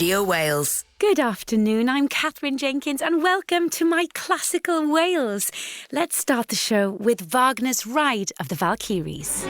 Radio Wales. Good afternoon, I'm Katherine Jenkins and welcome to my Classical Wales. Let's start the show with Wagner's Ride of the Valkyries.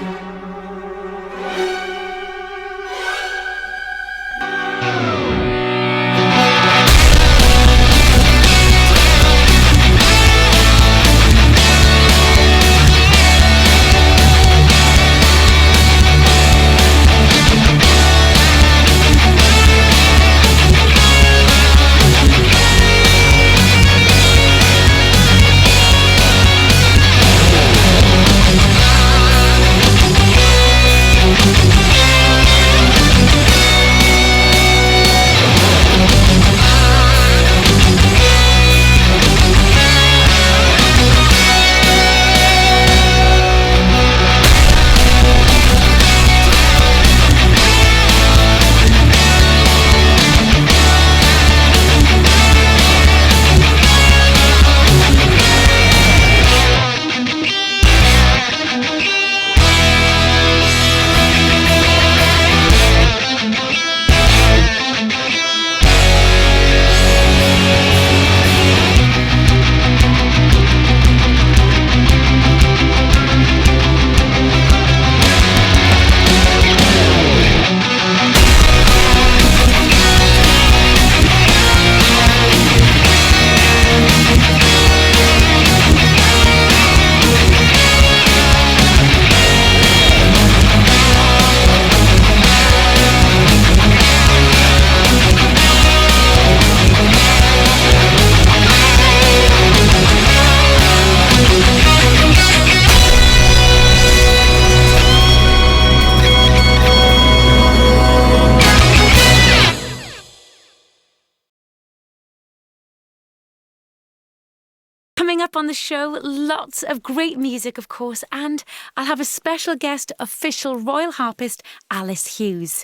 Coming up on the show, lots of great music, of course, and I'll have a special guest, official royal harpist Alice Hughes.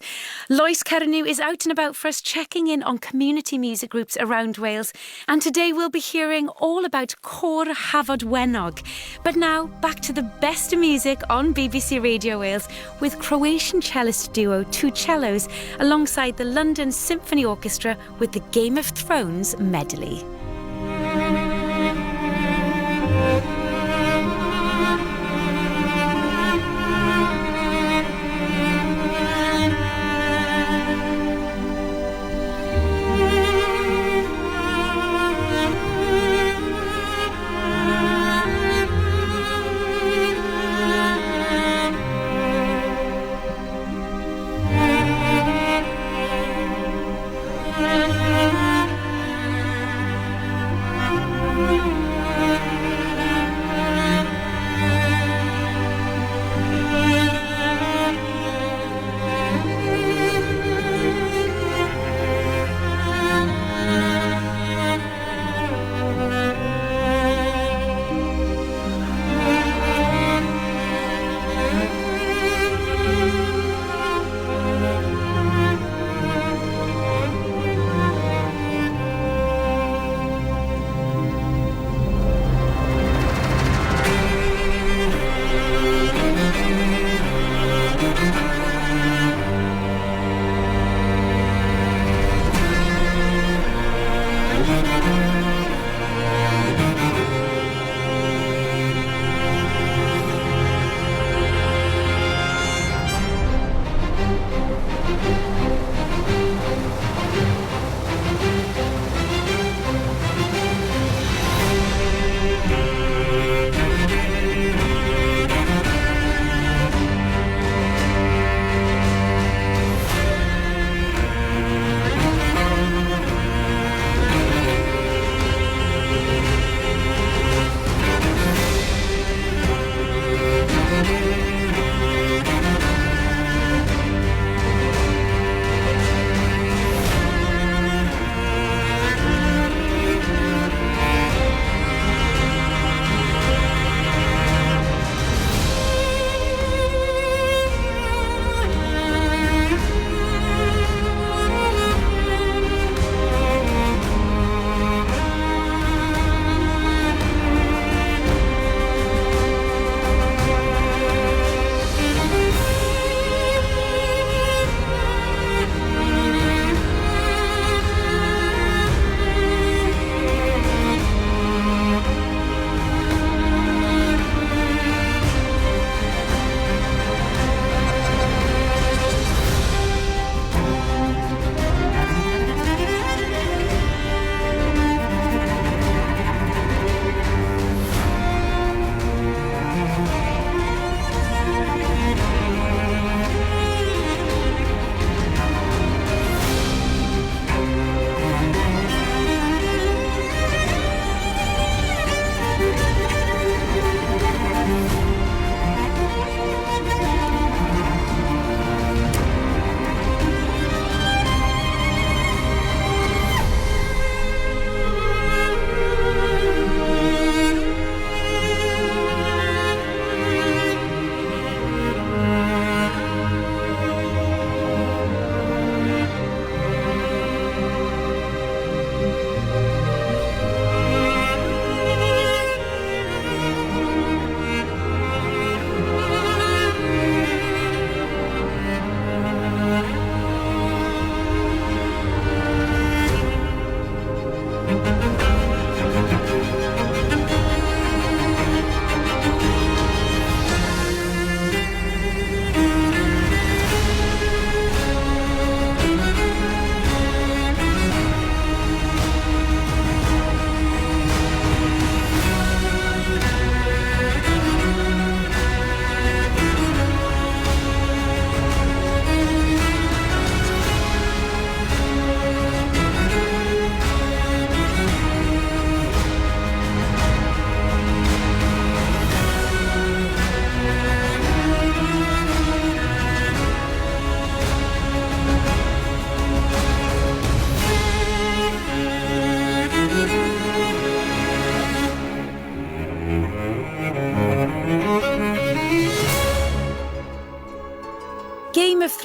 Lois Cernu is out and about for us, checking in on community music groups around Wales, and today we'll be hearing all about Cor Hafod Wenog. But now, back to the best of music on BBC Radio Wales with Croatian cellist duo Two Cellos alongside the London Symphony Orchestra with the Game of Thrones medley.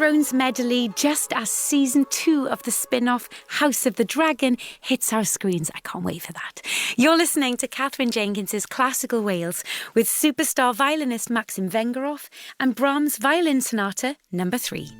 Thrones medley just as season 2 of the spin-off House of the Dragon hits our screens. I can't wait for that. You're listening to Katherine Jenkins' Classical Wales with superstar violinist Maxim Vengerov and Brahms' Violin Sonata No. 3.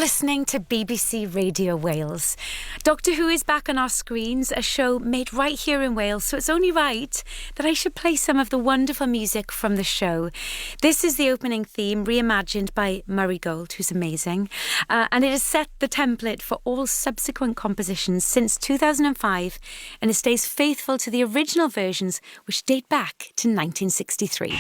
listening to BBC Radio Wales. Doctor Who is back on our screens, a show made right here in Wales, so it's only right that I should play some of the wonderful music from the show. This is the opening theme, reimagined by Murray Gold, who's amazing, and it has set the template for all subsequent compositions since 2005, and it stays faithful to the original versions, which date back to 1963.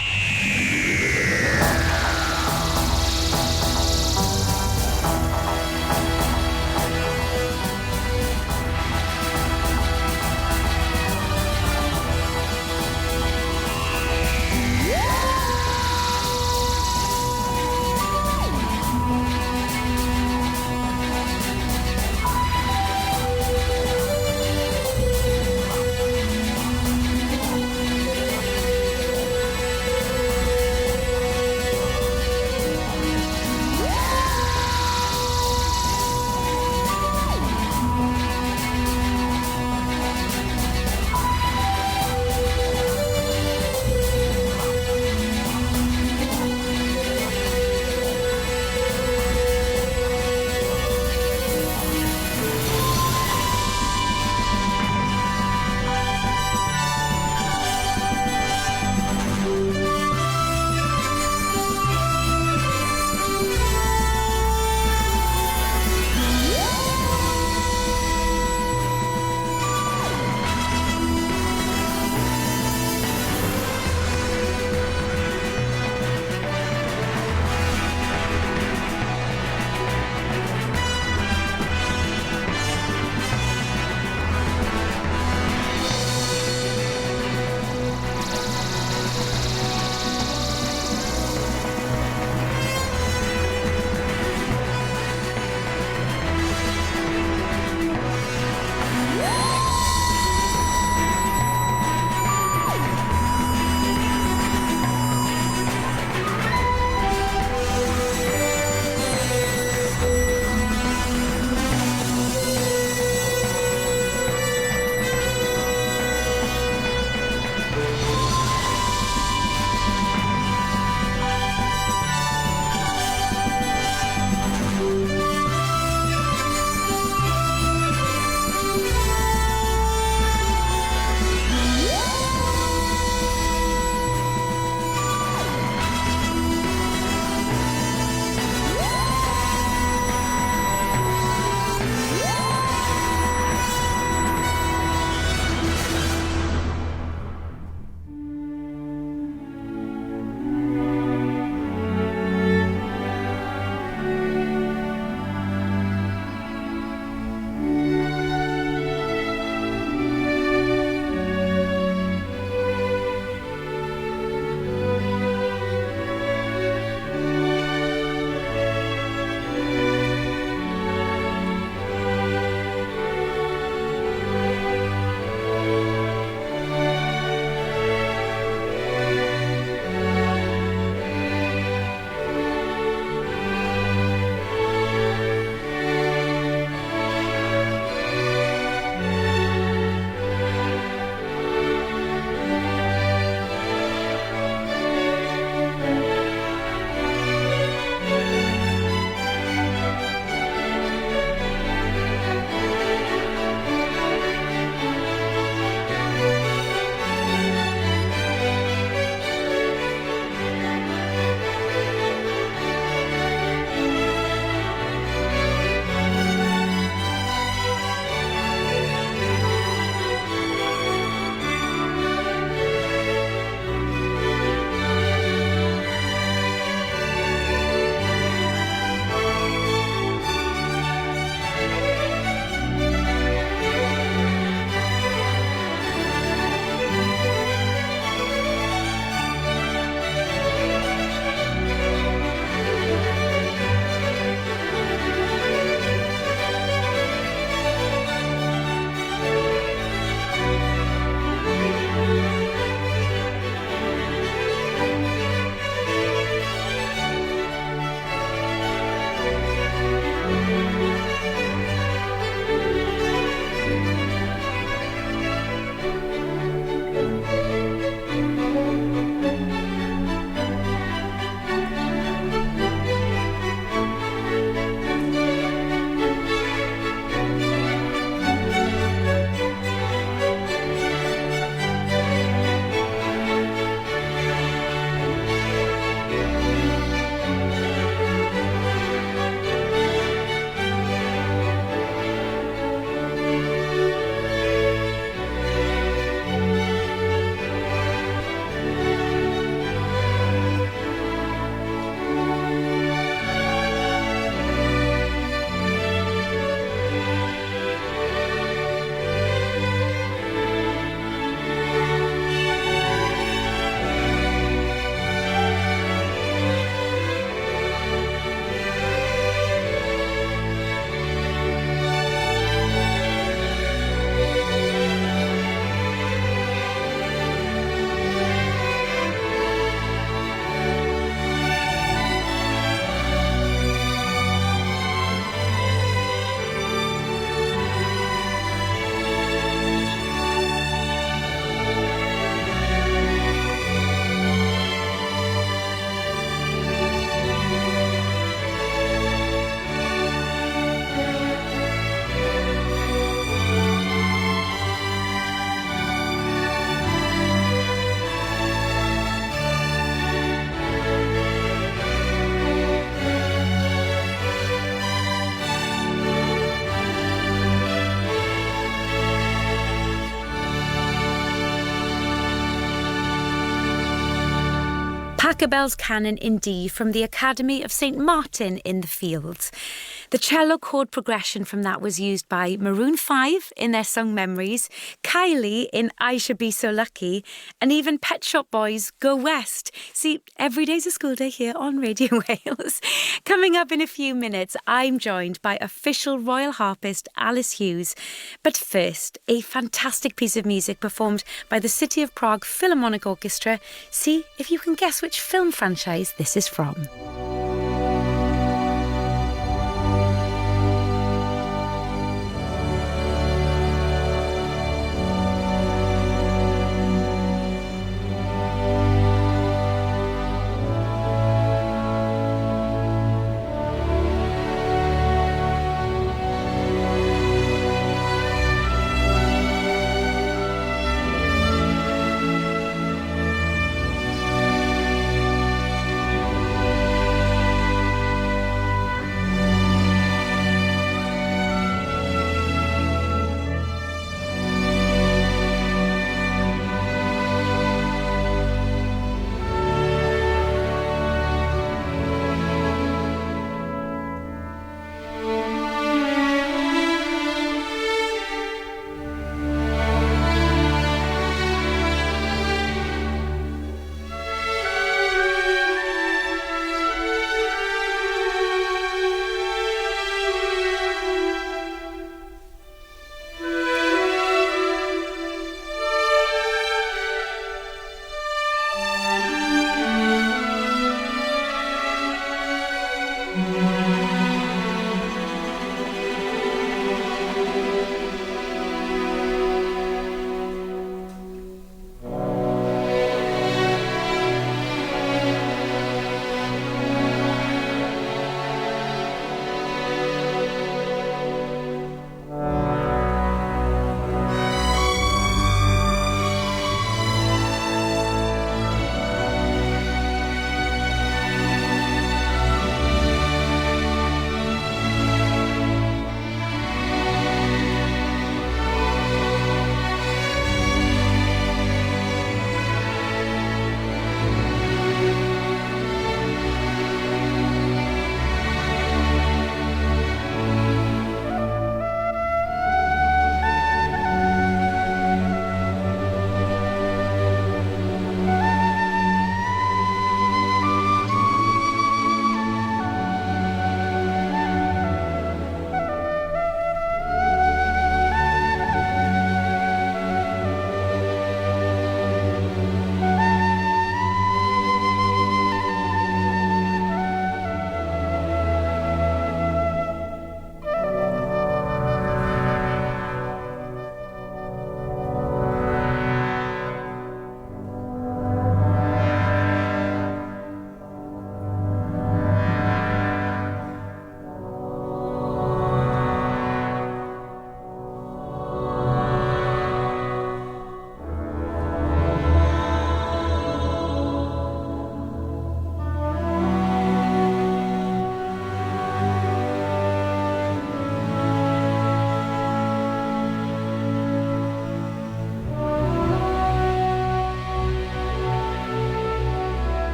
Pachelbel's Canon in D from the Academy of St Martin in the Fields. The cello chord progression from that was used by Maroon 5 in their song Memories, Kylie in I Should Be So Lucky, and even Pet Shop Boys' Go West. See, every day's a school day here on Radio Wales. Coming up in a few minutes, I'm joined by official royal harpist Alice Hughes. But first, a fantastic piece of music performed by the City of Prague Philharmonic Orchestra. See if you can guess which film franchise this is from.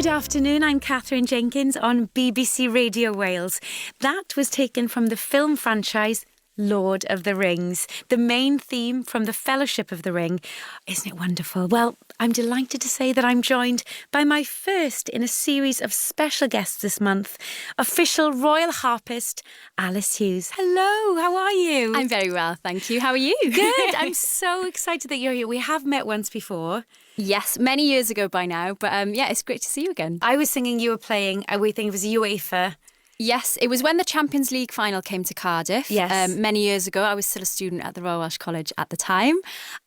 Good afternoon, I'm Katherine Jenkins on BBC Radio Wales. That was taken from the film franchise Lord of the Rings, the main theme from the Fellowship of the Ring. Isn't it wonderful? Well, I'm delighted to say that I'm joined by my first in a series of special guests this month, official royal harpist Alice Hughes. Hello, how are you? I'm very well, thank you. How are you? Good, I'm so excited that you're here. We have met once before. Yes, many years ago by now, but it's great to see you again. I was thinking you were playing, we think it was UEFA. Yes, it was when the Champions League final came to Cardiff. Yes. Many years ago. I was still a student at the Royal Welsh College at the time.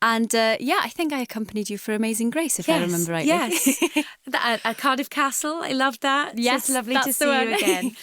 And I think I accompanied you for Amazing Grace, if I remember rightly. Yes, at Cardiff Castle. I loved that. Yes, so it's lovely that's to see the one. you again.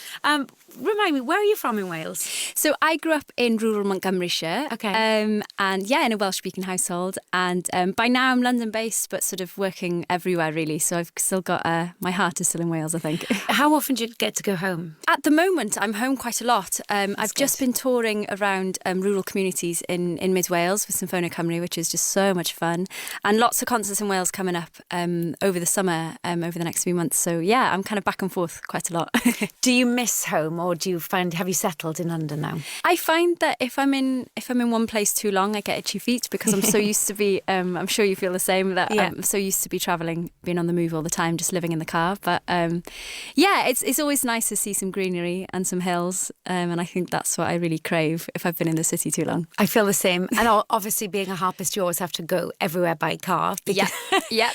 Remind me, where are you from in Wales? So I grew up in rural Montgomeryshire. Okay. In a Welsh-speaking household. And by now I'm London-based, but sort of working everywhere, really. So I've still got, my heart is still in Wales, I think. How often do you get to go home? At the moment, I'm home quite a lot. I've just good. been touring around rural communities in Mid Wales with Symphonia Cymru, which is just so much fun. And lots of concerts in Wales coming up over the summer, over the next few months. So yeah, I'm kind of back and forth quite a lot. Do you miss home, or have you settled in London now? I find that if I'm in one place too long, I get itchy feet because I'm so used to be. I'm sure you feel the same. That I'm so used to be travelling, being on the move all the time, just living in the car. But it's always nice to see some greenery and some hills, and I think that's what I really crave if I've been in the city too long. I feel the same, and obviously being a harpist, you always have to go everywhere by car. Yeah,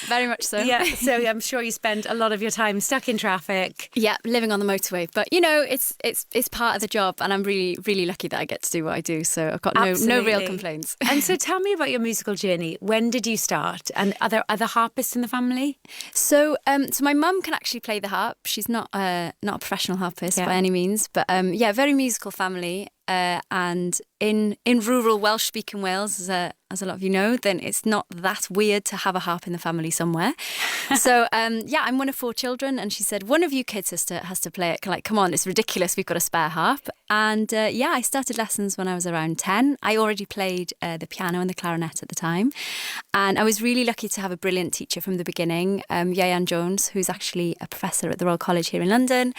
very much so. Yeah, so I'm sure you spend a lot of your time stuck in traffic. Yeah, living on the motorway, but it's part of the job, and I'm really, really lucky that I get to do what I do. So I've got no real complaints. And so tell me about your musical journey. When did you start? And are there other harpists in the family? So my mum can actually play the harp. She's not a professional harpist by any means, but very musical family. And in rural Welsh-speaking Wales, as a lot of you know, then it's not that weird to have a harp in the family somewhere. So I'm one of 4 children, and she said, one of you kids has to play it. Like, come on, it's ridiculous. We've got a spare harp. And I started lessons when I was around 10. I already played the piano and the clarinet at the time, and I was really lucky to have a brilliant teacher from the beginning, Ieuan Jones, who's actually a professor at the Royal College here in London,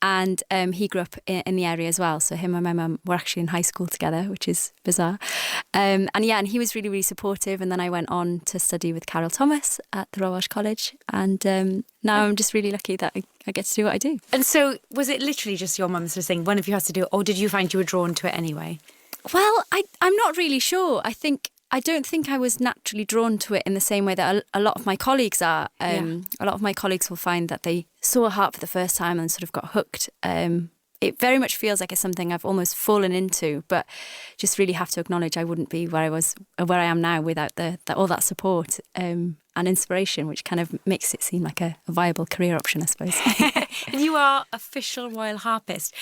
and he grew up in the area as well. So him and my mum were actually in high school together, which is bizarre. And he was really, really supportive. And then I went on to study with Carol Thomas at the Royal Welsh College. And now I'm just really lucky that I get to do what I do. And so was it literally just your mum sort of saying, one of you has to do it, or did you find you were drawn to it anyway? Well, I'm not really sure. I don't think I was naturally drawn to it in the same way that a lot of my colleagues are. A lot of my colleagues will find that they saw a harp for the first time and sort of got hooked. It very much feels like it's something I've almost fallen into, but just really have to acknowledge I wouldn't be where I am now without all that support and inspiration, which kind of makes it seem like a viable career option, I suppose. And you are official royal harpist.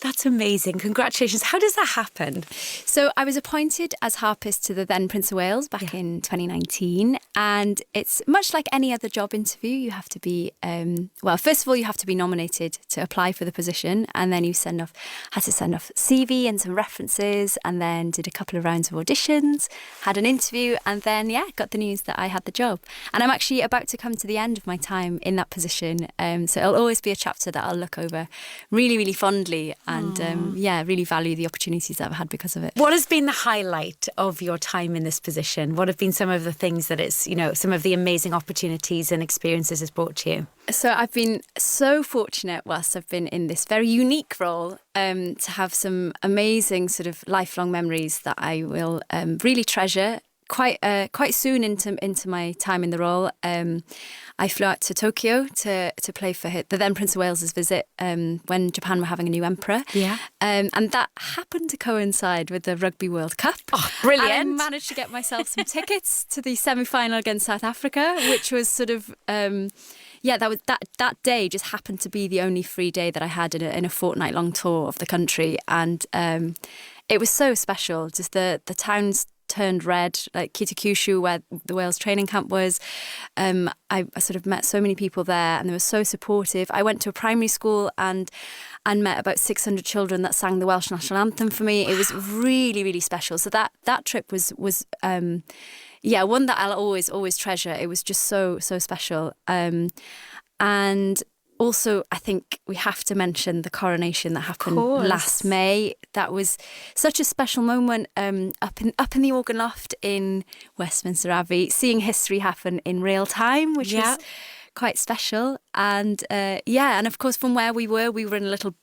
That's amazing. Congratulations. How does that happen? So I was appointed as harpist to the then Prince of Wales back in 2019. And it's much like any other job interview. You have to be, first of all, you have to be nominated to apply for the position. And then you had to send off CV and some references, and then did a couple of rounds of auditions, had an interview, and then, got the news that I had the job. And I'm actually about to come to the end of my time in that position. So it'll always be a chapter that I'll look over really, really fondly. And really value the opportunities that I've had because of it. What has been the highlight of your time in this position? What have been some of the things that some of the amazing opportunities and experiences it's brought to you? So I've been so fortunate whilst I've been in this very unique role to have some amazing sort of lifelong memories that I will really treasure. Quite soon into my time in the role, I flew out to Tokyo to play for the then Prince of Wales's visit when Japan were having a new emperor. Yeah. And that happened to coincide with the Rugby World Cup. Oh, brilliant. And I managed to get myself some tickets to the semi-final against South Africa, which was sort of... that day just happened to be the only free day that I had in a fortnight-long tour of the country. And it was so special. Just the towns turned red, like Kitakyushu, where the Wales training camp was. I sort of met so many people there, and they were so supportive. I went to a primary school and met about 600 children that sang the Welsh national anthem for me. Wow. It was really, really special. So that trip was one that I'll always treasure. It was just so special. And also, I think we have to mention the coronation that happened last May. That was such a special moment up in the organ loft in Westminster Abbey, seeing history happen in real time, which was quite special. And and of course, from where we were in a little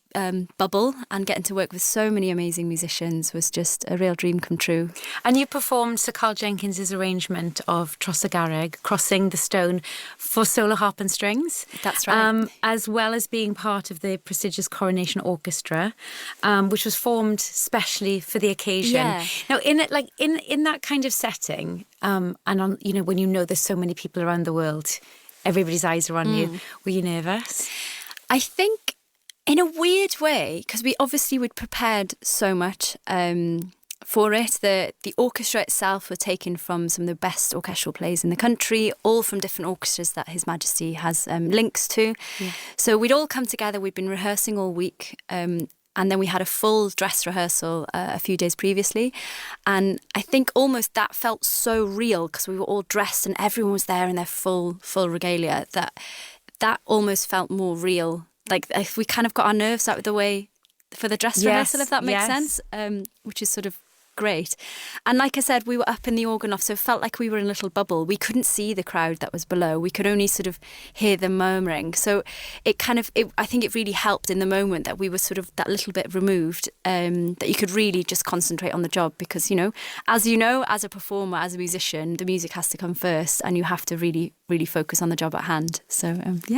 bubble, and getting to work with so many amazing musicians was just a real dream come true. And you performed Sir Carl Jenkins' arrangement of Trosagareg, Crossing the Stone, for solo harp and strings. That's right. As well as being part of the prestigious Coronation Orchestra, which was formed specially for the occasion. Yeah. Now, in that kind of setting, and on, when there's so many people around the world, everybody's eyes are on you. Were you nervous? I think, in a weird way, because we'd prepared so much for it. The orchestra itself were taken from some of the best orchestral plays in the country, all from different orchestras that His Majesty has links to. Yeah. So we'd all come together. We'd been rehearsing all week. And then we had a full dress rehearsal a few days previously. And I think almost that felt so real, because we were all dressed and everyone was there in their full regalia, that almost felt more real. Like, if we kind of got our nerves out of the way for the dress rehearsal, if that makes sense, which is sort of great. And like I said, we were up in the organ loft, so it felt like we were in a little bubble. We couldn't see the crowd that was below. We could only sort of hear them murmuring. So it kind of, I think it really helped in the moment that we were sort of that little bit removed, that you could really just concentrate on the job, because, as a performer, as a musician, the music has to come first, and you have to really, really focus on the job at hand. So,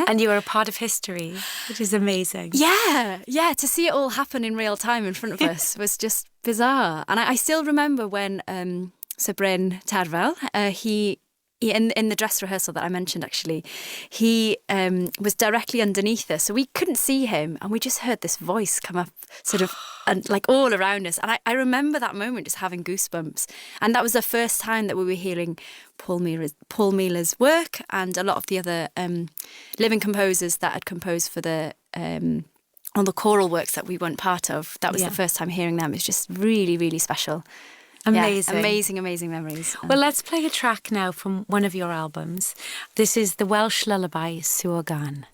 And you were a part of history, which is amazing. Yeah, to see it all happen in real time in front of us was just bizarre. And I still remember when Sir Bryn Terfel, he in the dress rehearsal that I mentioned, actually, he was directly underneath us, so we couldn't see him, and we just heard this voice come up sort of and like all around us. And I remember that moment just having goosebumps. And that was the first time that we were hearing Paul Mealer's work, and a lot of the other living composers that had composed for the on the choral works that we weren't part of. That was the first time hearing them. It's just really, really special. Amazing. Yeah, amazing memories. Well, let's play a track now from one of your albums. This is the Welsh lullaby, Suor Gan.